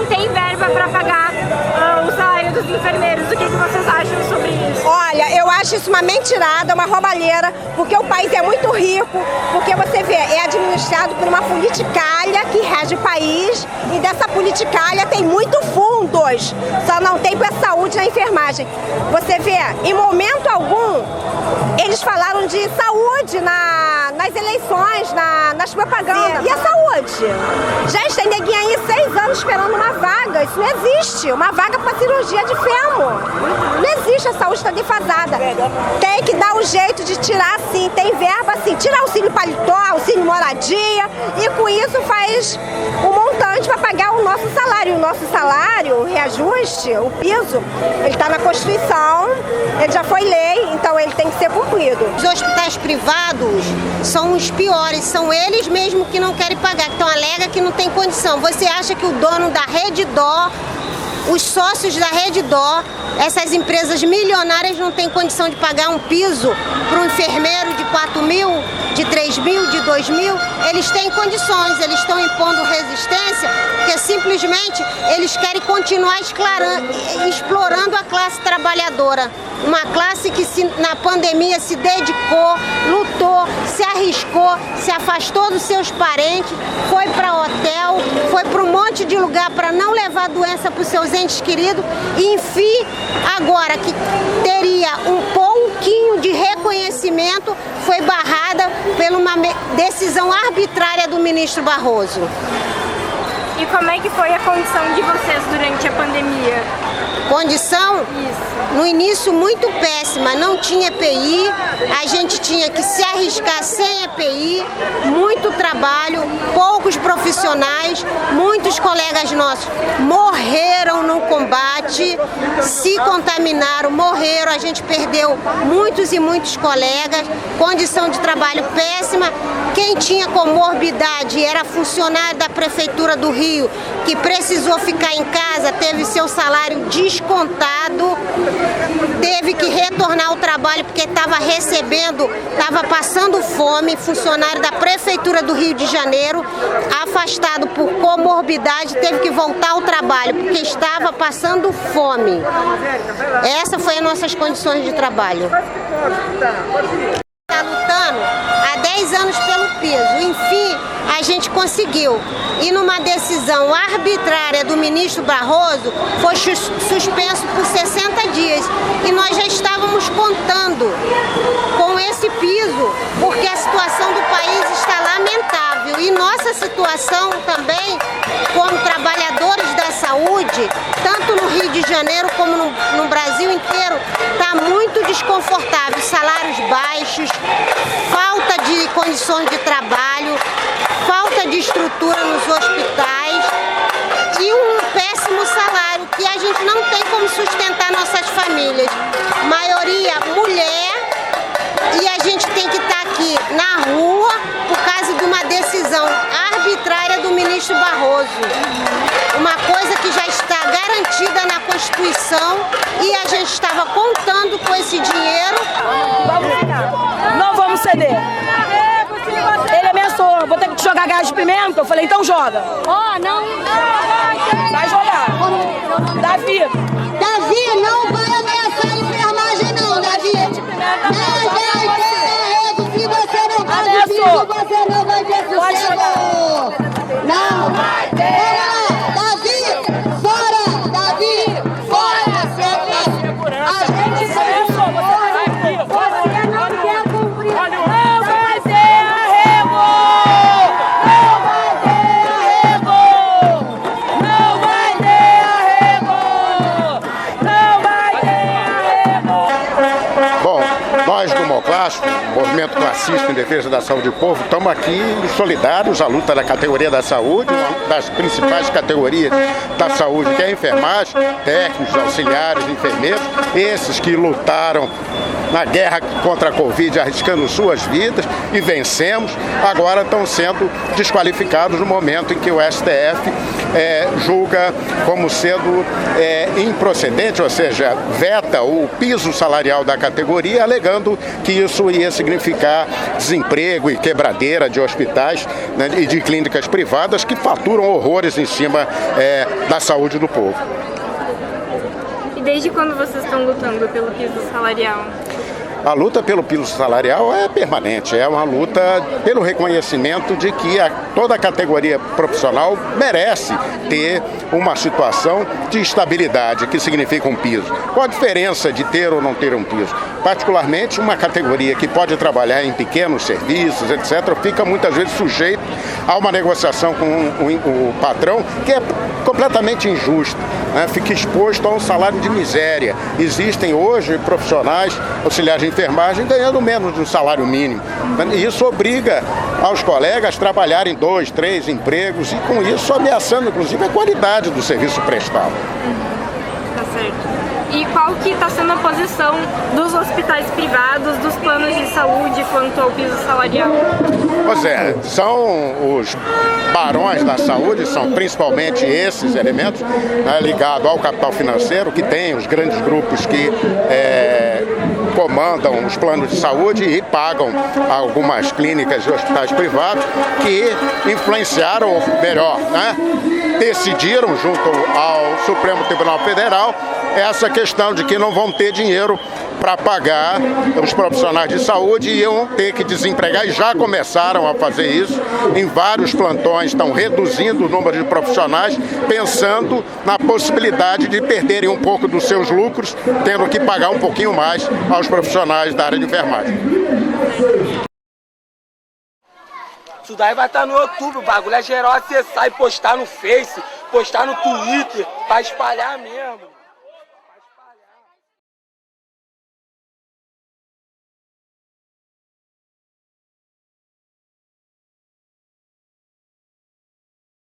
não tem verba para pagar o salário dos enfermeiros. O que vocês acham sobre isso? Olha, eu acho isso uma mentirada, uma roubalheira, porque o país é muito rico, porque você vê, é administrado por uma politicalha que rege o país e dessa politicalha tem muito fundos, só não tem para a saúde e a enfermagem. Você vê, em momento algum, eles falaram de saúde nas eleições, nas propagandas. E a saúde? Gente, tem neguinha aí 6 anos esperando uma vaga, isso não existe, uma vaga para cirurgia de fêmur. Não existe, a saúde está defasada. Tem que dar um jeito de tirar sim, tem verba sim, tirar auxílio paletó, auxílio moradia e com isso faz um montante para pagar o nosso salário. O nosso salário, o reajuste, o piso, ele está na Constituição, ele já foi lei, então ele tem que ser cumprido. Os hospitais privados são os piores, são eles mesmos que não querem pagar, então alega que não tem condição. Você acha que o dono da Rede D'Or, os sócios da Rede D'Or, essas empresas milionárias não têm condição de pagar um piso para um enfermeiro de 4 mil, de 3 mil, de 2 mil? Eles têm condições, eles estão impondo resistência porque simplesmente eles querem continuar explorando a classe trabalhadora. Uma classe que na pandemia se dedicou, lutou, se arriscou, se afastou dos seus parentes, foi para hotel, foi para um monte de lugar para não levar doença para os seus entes queridos e, enfim, agora que teria um pouquinho de reconhecimento, foi barrada por uma decisão arbitrária do ministro Barroso. E como é que foi a condição de vocês durante a pandemia? Condição? Isso. No início muito péssima, não tinha EPI, a gente tinha que se arriscar sem EPI, muito trabalho, poucos profissionais, muitos colegas nossos morreram no combate, se contaminaram, morreram, a gente perdeu muitos e muitos colegas, condição de trabalho péssima. Quem tinha comorbidade era funcionário da Prefeitura do Rio, que precisou ficar em casa, teve seu salário descontado, teve que retornar ao trabalho porque estava estava passando fome, funcionário da Prefeitura do Rio de Janeiro, afastado por comorbidade, teve que voltar ao trabalho porque estava passando fome. Essas foram as nossas condições de trabalho. Está lutando há 10 anos pelo piso, enfim, a gente conseguiu. E numa decisão arbitrária do ministro Barroso, foi suspenso por 60 dias. E nós já estávamos contando com esse piso, porque a situação do país está lamentável. E nossa situação também, como trabalhadores da saúde, tanto no Rio de Janeiro como no Brasil inteiro, está muito desconfortável. Salários baixos, falta de condições de trabalho, falta de estrutura nos hospitais e um péssimo salário que a gente não tem como sustentar nossas famílias. Maioria mulher, e a gente tem que estar aqui na rua por causa de uma decisão arbitrária do ministro Barroso. Uma coisa que já está garantida na Constituição e a gente estava contando com esse dinheiro. Não vamos ceder. Ele ameaçou, vou ter que jogar gás de pimenta. Eu falei, então joga. Ó, não. Vai jogar. Davi. Davi, não vai ameaçar a enfermagem não, Davi. Não vai ter arrego se você não conseguir, você não vai ter sossego. Não vai ter. Davi, fora. Davi, fora. A gente se você não quer cumprir. Não vai ter arrego! Não vai ter arrego! Não vai ter arrego! Não vai ter arrego! Bom, nós do Moclasso, Movimento Classista em Defesa da Saúde do Povo, estamos aqui solidários à luta da categoria da saúde, uma das principais categorias da saúde, que é a enfermagem, técnicos, auxiliares, enfermeiros, esses que lutaram na guerra contra a Covid, arriscando suas vidas e vencemos, agora estão sendo desqualificados no momento em que o STF julga como sendo improcedente, ou seja, veta o piso salarial da categoria, alegando que isso ia significar desemprego e quebradeira de hospitais, né, e de clínicas privadas que faturam horrores em cima da saúde do povo. E desde quando vocês estão lutando pelo piso salarial? A luta pelo piso salarial é permanente, é uma luta pelo reconhecimento de que toda a categoria profissional merece ter uma situação de estabilidade, que significa um piso. Qual a diferença de ter ou não ter um piso? Particularmente uma categoria que pode trabalhar em pequenos serviços, etc., fica muitas vezes sujeito a uma negociação com o patrão que é completamente injusta, né? Fica exposto a um salário de miséria. Existem hoje profissionais, auxiliares de enfermagem, ganhando menos de um salário mínimo. E isso obriga aos colegas a trabalharem 2, 3 empregos e com isso ameaçando, inclusive, a qualidade do serviço prestado. Tá certo. E qual que está sendo a posição dos hospitais privados, dos planos de saúde quanto ao piso salarial? Pois é, são os barões da saúde, são principalmente esses elementos, né, ligados ao capital financeiro, que tem os grandes grupos que comandam os planos de saúde e pagam algumas clínicas e hospitais privados, que influenciaram, ou melhor, né, decidiram junto ao Supremo Tribunal Federal essa questão de que não vão ter dinheiro para pagar os profissionais de saúde e iam ter que desempregar, e já começaram a fazer isso. Em vários plantões estão reduzindo o número de profissionais, pensando na possibilidade de perderem um pouco dos seus lucros, tendo que pagar um pouquinho mais aos profissionais da área de enfermagem. Isso daí vai estar no YouTube, o bagulho é geral acessar e postar no Face, postar no Twitter, para espalhar mesmo.